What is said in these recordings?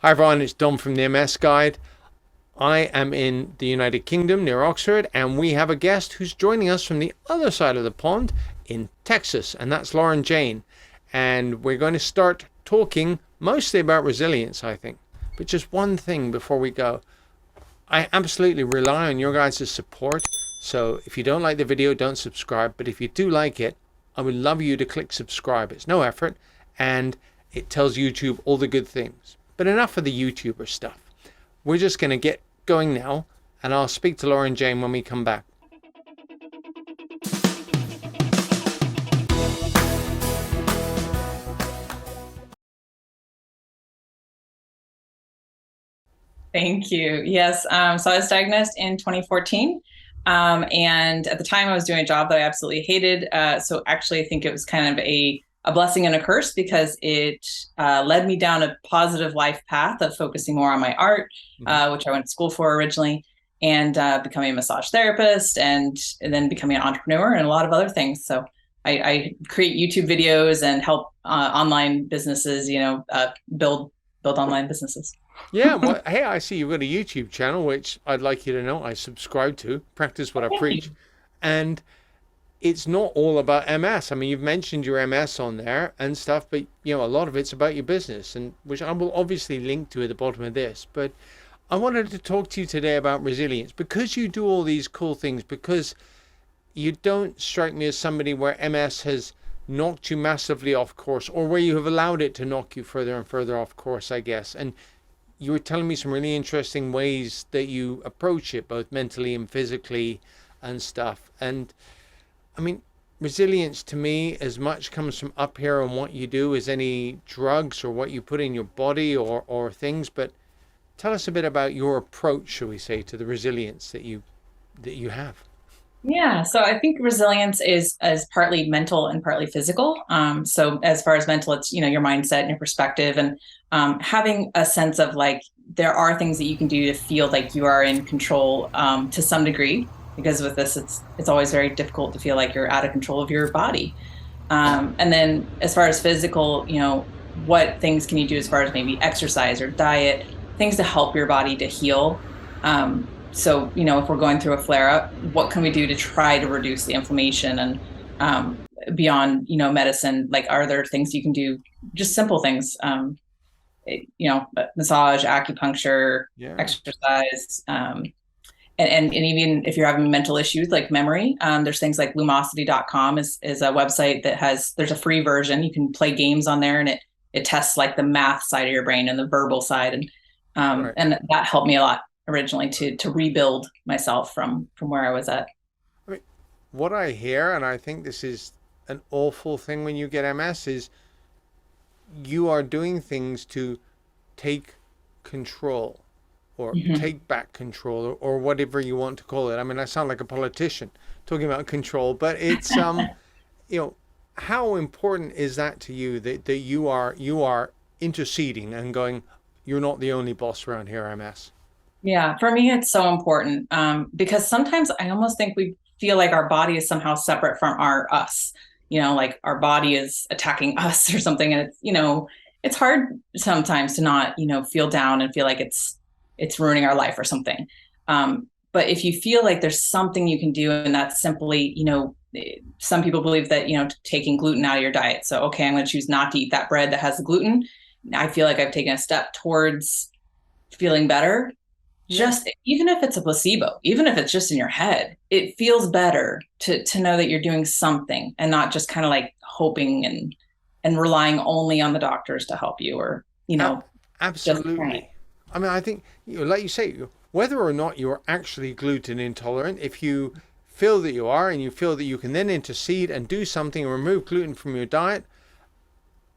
Hi everyone, it's Dom from the MS Guide. I am in the United Kingdom near Oxford, and we have a guest who's joining us from the other side of the pond in Texas, and that's Lauren Jane. And we're going to start talking mostly about resilience, I think. But just one thing before we go. I absolutely rely on your guys' support. So if you don't like the video, don't subscribe. But if you do like it, I would love you to click subscribe. It's no effort and it tells YouTube all the good things. But enough of the YouTuber stuff. We're just going to get going now, and I'll speak to Lauren Jane when we come back. Thank you. Yes. So I was diagnosed in 2014. And at the time, I was doing a job that I absolutely hated. So actually, I think it was kind of a blessing and a curse because it led me down a positive life path of focusing more on my art, which I went to school for originally, and becoming a massage therapist and then becoming an entrepreneur and a lot of other things. So I create YouTube videos and help online businesses, build online businesses. Yeah, well, hey, I see you've got a YouTube channel, which I'd like you to know I subscribe to, practice what I preach. And it's not all about MS. I mean, you've mentioned your MS on there and stuff, but a lot of it's about your business, and which I will obviously link to at the bottom of this. But I wanted to talk to you today about resilience because you do all these cool things, because you don't strike me as somebody where MS has knocked you massively off course, or where you have allowed it to knock you further and further off course, I guess. And you were telling me some really interesting ways that you approach it, both mentally and physically and stuff. And I mean, resilience to me as much comes from up here on what you do as any drugs or what you put in your body or things. But tell us a bit about your approach, shall we say, to the resilience that you have. Yeah, so I think resilience is partly mental and partly physical. So as far as mental, it's your mindset and your perspective, and having a sense of like there are things that you can do to feel like you are in control to some degree. Because with this, it's always very difficult to feel like you're out of control of your body. And then as far as physical, what things can you do as far as maybe exercise or diet, things to help your body to heal. So, if we're going through a flare up, what can we do to try to reduce the inflammation and beyond, medicine? Like, are there things you can do? Just simple things, massage, acupuncture, Yeah. exercise. And even if you're having mental issues like memory, there's things like lumosity.com is a website that there's a free version. You can play games on there and it tests like the math side of your brain and the verbal side. Right. And that helped me a lot originally to rebuild myself from where I was at. I mean, what I hear, and I think this is an awful thing when you get MS, is you are doing things to take control or Mm-hmm. take back control or whatever you want to call it. I mean, I sound like a politician talking about control, but it's you know, how important is that to you that you are interceding and going, you're not the only boss around here, MS. Yeah, for me, it's so important because sometimes I almost think we feel like our body is somehow separate from our us. Like our body is attacking us or something, and it's hard sometimes to not feel down and feel like it's ruining our life or something. But if you feel like there's something you can do, and that's simply some people believe that taking gluten out of your diet. So okay, I'm going to choose not to eat that bread that has the gluten. I feel like I've taken a step towards feeling better, Yeah, just even if it's a placebo, even if it's just in your head, it feels better to know that you're doing something and not just kind of like hoping and relying only on the doctors to help you or a- just praying. absolutely. I mean, I think, like you say, whether or not you're actually gluten intolerant, if you feel that you are and you feel that you can then intercede and do something and remove gluten from your diet,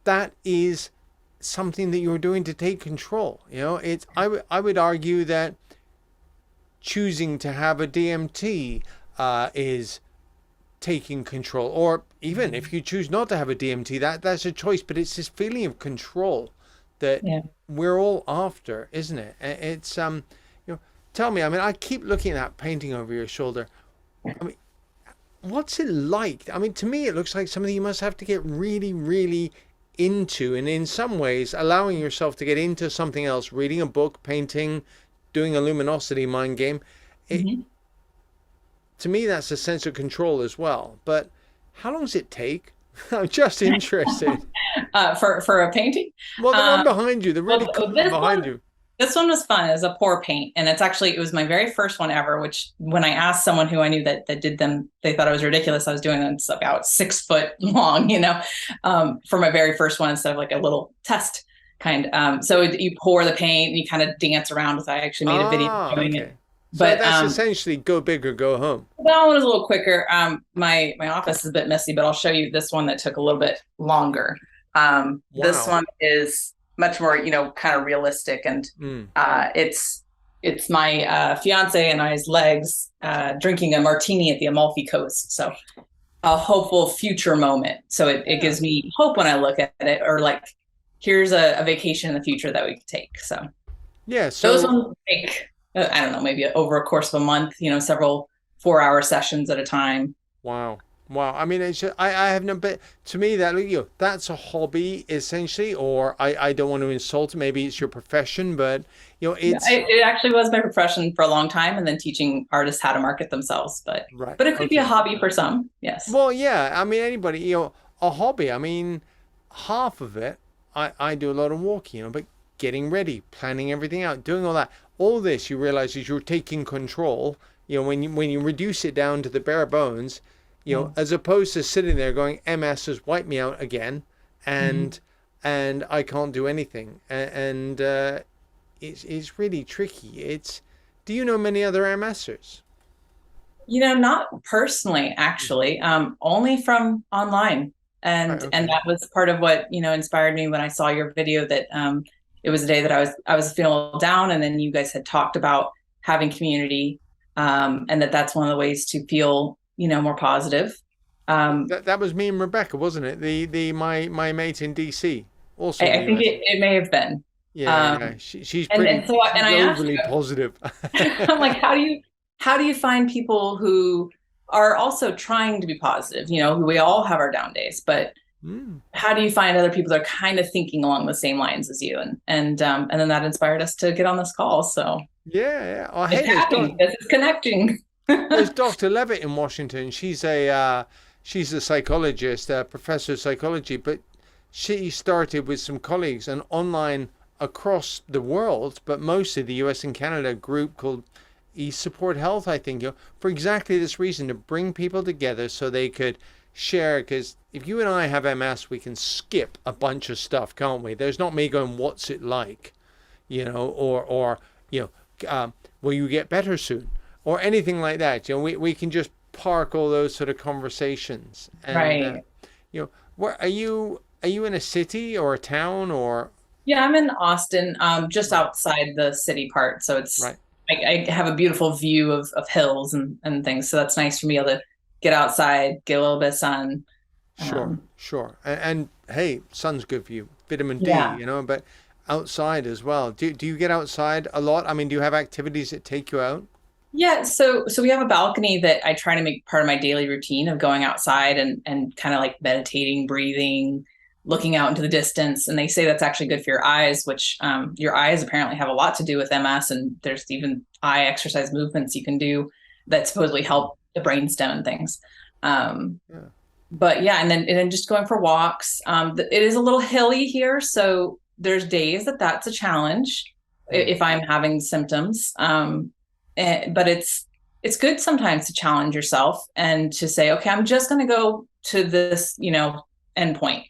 that is something that you're doing to take control. It's I would argue that choosing to have a DMT is taking control, or even if you choose not to have a DMT, that's a choice. But it's this feeling of control that Yeah. we're all after, isn't it? It's you know, tell me. I mean, I keep looking at that painting over your shoulder. I mean, what's it like? I mean, to me, it looks like something you must have to get really, really. into, and in some ways allowing yourself to get into something else, reading a book, painting, doing a luminosity mind game, it, Mhm. to me, that's a sense of control as well. But how long does it take? I'm just interested. For a painting. Well, the one Um, behind you, the really well, cool one this behind one you. this one was fun. It was a pour paint, and it was my very first one ever. Which when I asked someone who I knew that did them, they thought it was ridiculous. I was doing it. It's about 6 foot long, for my very first one instead of like a little test kind. So you pour the paint and you kind of dance around with it. I actually made a video Ah, doing it, okay. So but that's essentially go big or go home. that one was a little quicker. My office is a bit messy, but I'll show you this one that took a little bit longer. This Wow. one is much more, kind of realistic, and Mm. it's my fiance and I's legs drinking a martini at the Amalfi Coast. So a hopeful future moment. So it Yeah. gives me hope when I look at it, or like here's a vacation in the future that we could take. So Yeah. those So ones take, I don't know, maybe over a course of a month, several 4-hour sessions at a time. wow. Wow. I mean, I have no, but to me, that's a hobby essentially, or I don't want to insult it. Maybe it's your profession, but, Yeah, it's it actually was my profession for a long time, and then teaching artists how to market themselves. But right. but it could be a Okay. hobby for some. Yes. Well, yeah. I mean, anybody, a hobby. I mean, half of it, I do a lot of walking, but getting ready, planning everything out, doing all that. All this, you realize, is you're taking control. When you reduce it down to the bare bones, Mm-hmm. as opposed to sitting there going, MS has wiped me out again, and I can't do anything, and it's really tricky. Do you know many other MSers? Not personally, actually, only from online. Right. And Okay. that was part of what, inspired me when I saw your video that it was a day that I was feeling a little down, and then you guys had talked about having community, and that's one of the ways to feel, more positive. Um, That was me and Rebecca, wasn't it? The my mate in DC, also in I the think US. it may have been. Yeah, yeah. Um, Pretty. and She's I asked overly you, positive. I'm like, how do you find people who are also trying to be positive? Who we all have our down days, but Mm. how do you find other people that are kind of thinking along the same lines as you? And then that inspired us to get on this call. So Yeah, yeah. Oh, it's hey, happening. This is connecting. there's Dr. Levitt in Washington. She's a psychologist, a professor of psychology, but she started with some colleagues an online across the world, but mostly the US and Canada group called eSupport Health, I think, for exactly this reason to bring people together so they could share. Because if you and I have MS, we can skip a bunch of stuff, can't we? There's not me going, "What's it like?" or will you get better soon, or anything like that. We can just park all those sort of conversations. And Right. where are you? Are you in a city or a town or Yeah, I'm in Austin, just right, outside the city part. So right? I have a beautiful view of hills and things. So that's nice for me to get outside, get a little bit of sun. Sure, Um, sure. And hey, sun's good for you, vitamin D, yeah. but outside as well. Do you get outside a lot? I mean, do you have activities that take you out? Yeah, so we have a balcony that I try to make part of my daily routine of going outside and kind of like meditating, breathing, looking out into the distance. And they say that's actually good for your eyes, which your eyes apparently have a lot to do with MS. And there's even eye exercise movements you can do that supposedly help the brainstem and things. Um, Yeah. but yeah, and then just going for walks. It is a little hilly here, so there's days that's a challenge Mm. if I'm having symptoms. But it's good sometimes to challenge yourself and to say, okay, I'm just going to go to this, endpoint.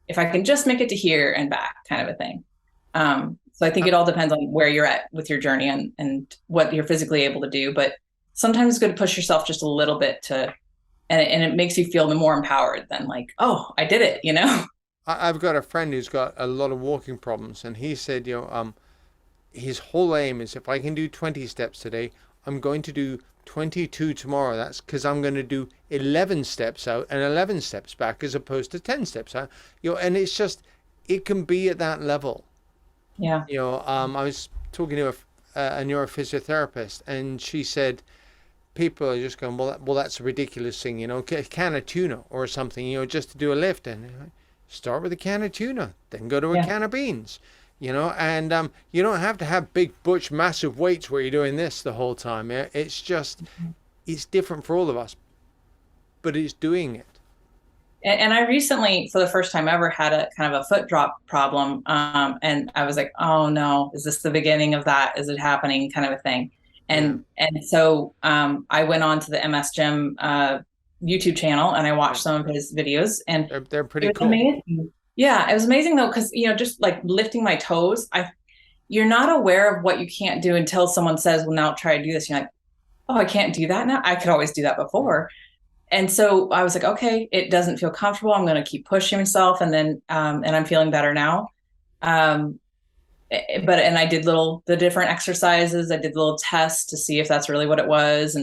If I can just make it to here and back, kind of a thing. So I think Uh, it all depends on where you're at with your journey and what you're physically able to do. But sometimes it's good to push yourself just a little bit and it makes you feel more empowered than like, oh, I did it. I've got a friend who's got a lot of walking problems, and he said, his whole aim is if I can do 20 steps today, I'm going to do 22 tomorrow. That's because I'm going to do 11 steps out and 11 steps back as opposed to 10 steps out. And it's just, it can be at that level. Yeah. I was talking to a neurophysiotherapist, and she said people are just going, well, that's a ridiculous thing, a can of tuna or something, just to do a lift. And start with a can of tuna, then go to a Yeah. can of beans, and you don't have to have big, butch, massive weights where you're doing this the whole time. Yeah? It's just, it's different for all of us, but it's doing it. And I recently, for the first time ever, had a kind of a foot drop problem. And I was like, oh no, is this the beginning of that? Is it happening? Kind of a thing. Yeah, And so I went on to the MS Gym YouTube channel and I yeah. watched some of his videos, and They're it pretty was cool. amazing. Yeah, it was amazing though, because just like lifting my toes, you're not aware of what you can't do until someone says, well, now try to do this. You're like, oh, I can't do that now. I could always do that Yeah, before. And so I was like, okay, it doesn't feel comfortable. I'm going to keep pushing myself. And then, and I'm feeling better now. Um, and I did the different exercises. I did little tests to see if that's really what it was.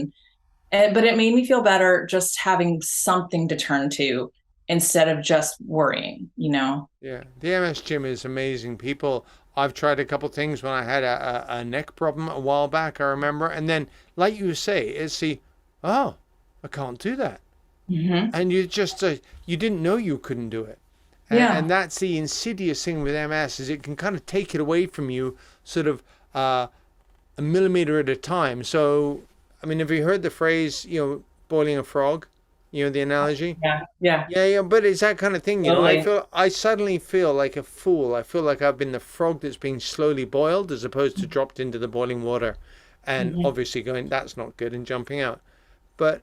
But it made me feel better just having something to turn to instead of just worrying. yeah. The MS Gym is amazing. People, I've tried a couple things when I had a neck problem a while back, I remember. And then, like you say, oh, I can't do that. Hmm. And you didn't know you couldn't do it. Yeah. And that's the insidious thing with MS is it can kind of take it away from you sort of a millimeter at a time. So, I mean, have you heard the phrase, boiling a frog? The analogy? Yeah. Yeah. Yeah, yeah, but it's that kind of thing, Totally. I suddenly feel like a fool. I feel like I've been the frog that's being slowly boiled as opposed to dropped into the boiling water and Hmm. obviously going, that's not good and jumping out. But,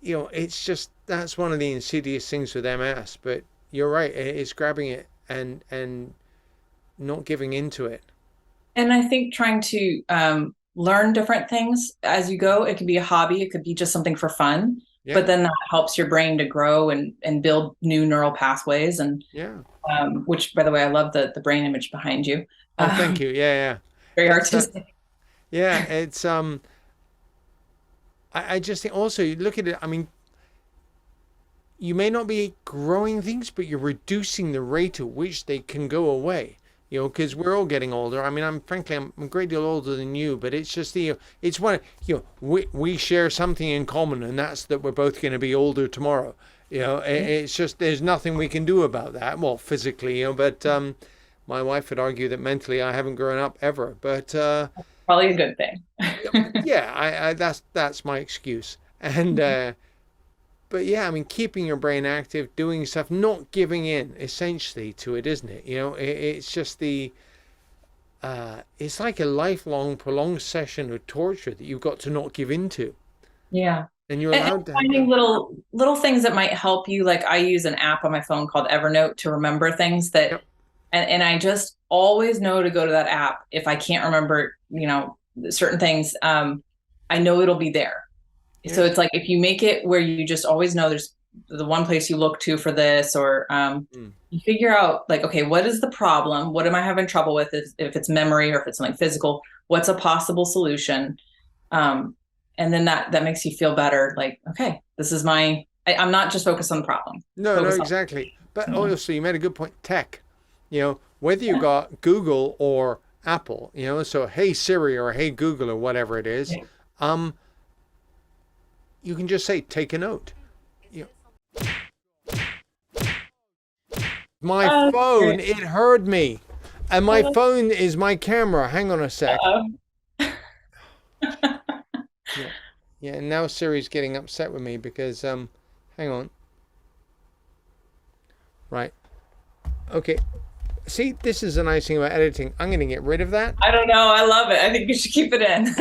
it's just that's one of the insidious things with MS. But you're right, it's grabbing it and not giving into it. And I think trying to learn different things as you go. It could be a hobby, it could be just something for fun, but Yeah, then that helps your brain to grow and build new neural pathways. And yeah. which, by the way, I love the brain image behind you. Oh, thank Um, you. Yeah, yeah. very It's artistic. yeah, it's I just think also you look at it, I mean, you may not be growing things, but you're reducing the rate at which they can go away. Because we're all getting older. I mean, I'm a great deal older than you, but it's just it's one, we share something in common, and that's that we're both going to be older tomorrow. It's just there's nothing we can do about that. Well, physically, but my wife would argue that mentally I haven't grown up ever. But Probably a good thing. yeah, that's my excuse. And but yeah, I mean, keeping your brain active, doing stuff, not giving in essentially to it, isn't it? It's just it's like a lifelong, prolonged session of torture that you've got to not give into, Yeah. and you're And allowed to have finding that. little things that might help you. Like I use an app on my phone called Evernote to remember things Yep. and I just always know to go to that app if I can't remember, certain things. I know it'll be there. So Yeah. it's like if you make it where you just always know there's the one place you look to for this, or Mm. you figure out like, okay, what is the problem? What am I having trouble with? If it's memory or if it's something physical, what's a possible solution? Um, and then that makes you feel better. Like, okay, I'm not just focused on the problem. No, no, Focus on, exactly. But yeah, also, you made a good point. Tech, whether you got Google or Apple, so Hey Siri or Hey Google or whatever it is, yeah. um, you can just say take a note. You My Oh, phone, great. it heard me. And my phone is my camera. Hang on a sec. Um, Yeah. Yeah, and now Siri's getting upset with me because hang on. Right. Okay. See, this is a nice thing about editing. I'm gonna get rid of that. I don't know. I love it. I think you should keep it in.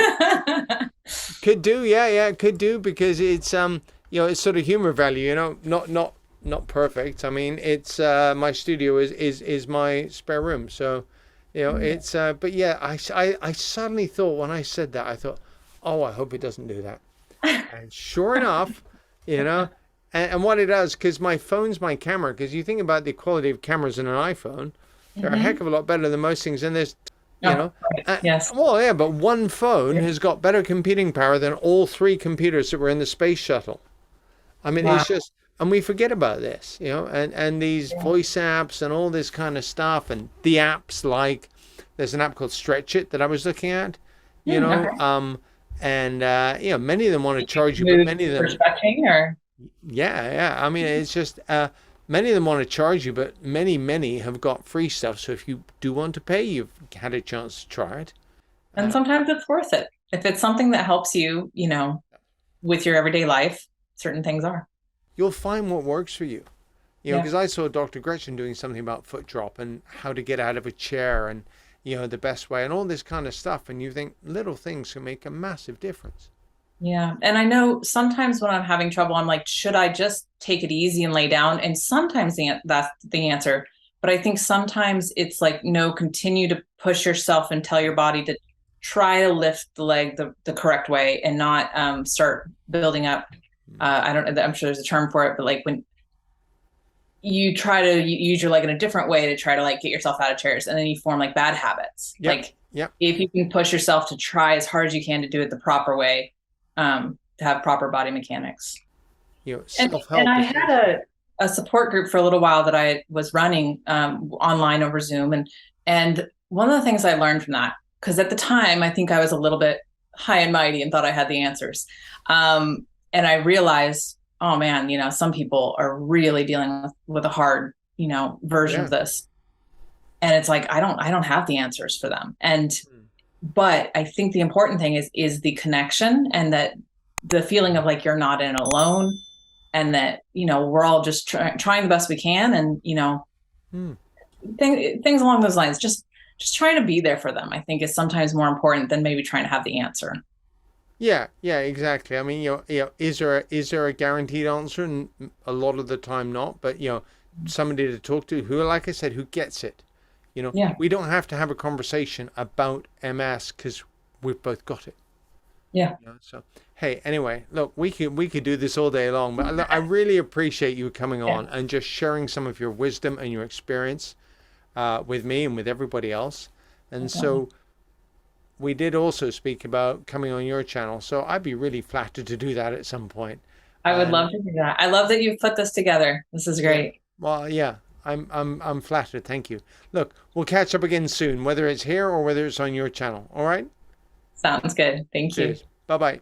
Could do, yeah, yeah, could do because it's it's sort of humor value, not perfect. I mean, it's my studio is my spare room, so it's but yeah, I suddenly thought when I said that, I thought, oh, I hope it doesn't do that. And sure enough, you know, and what it does, because my phone's my camera, because you think about the quality of cameras in an iPhone, they're a Mhm. heck of a lot better than most things. And there's, you Oh, know, right. Yes. well, yeah, but one phone has got better computing power than all three computers that were in the space shuttle. I mean, Wow. it's just, and we forget about this, and these Yeah. voice apps and all this kind of stuff, and the apps like there's an app called Stretch It that I was looking at, you know, Okay. and many of them want to charge you, but Mood many of for them, stretching or yeah, yeah. I mean, it's just many of them want to charge you, but many have got free stuff. So if you do want to pay, you've had a chance to try it. And sometimes it's worth it. If it's something that helps you, with your everyday life, certain things are. You'll find what works for you. You know, Yeah. because I saw Dr. Gretchen doing something about foot drop and how to get out of a chair and, the best way and all this kind of stuff. And you think little things can make a massive difference. Yeah. And I know sometimes when I'm having trouble, I'm like, should I just take it easy and lay down? And sometimes that's the answer. But I think sometimes it's like, no, continue to push yourself and tell your body to try to lift the leg the correct way and not start building up. I'm sure there's a term for it, but like when you try to use your leg in a different way to try to like get yourself out of chairs, and then you form like bad habits. Yep. Like Yep. if you can push yourself to try as hard as you can to do it the proper way, to have proper body mechanics. Self-help. And I had a support group for a little while that I was running online over Zoom. And one of the things I learned from that, because at the time, I think I was a little bit high and mighty and thought I had the answers. And I realized, oh man, some people are really dealing with a hard, version of this. And it's like, I don't have the answers for them. But I think the important thing is the connection, and that the feeling of like, you're not in alone, and that, we're all just trying the best we can. And, things along those lines, just trying to be there for them, I think is sometimes more important than maybe trying to have the answer. Yeah, exactly. I mean, is there a guaranteed answer? And a lot of the time not, but somebody to talk to who, like I said, who gets it. Yeah. We don't have to have a conversation about MS because we've both got it. Yeah. So, hey, anyway, look, we could do this all day long, but I really appreciate you coming on and just sharing some of your wisdom and your experience with me and with everybody else. And so we did also speak about coming on your channel. So I'd be really flattered to do that at some point. I would love to do that. I love that you've put this together. This is great. Yeah. Well, yeah. I'm flattered. Thank you. Look, we'll catch up again soon, whether it's here or whether it's on your channel. All right? Sounds good. Thank you. Cheers. Bye-bye.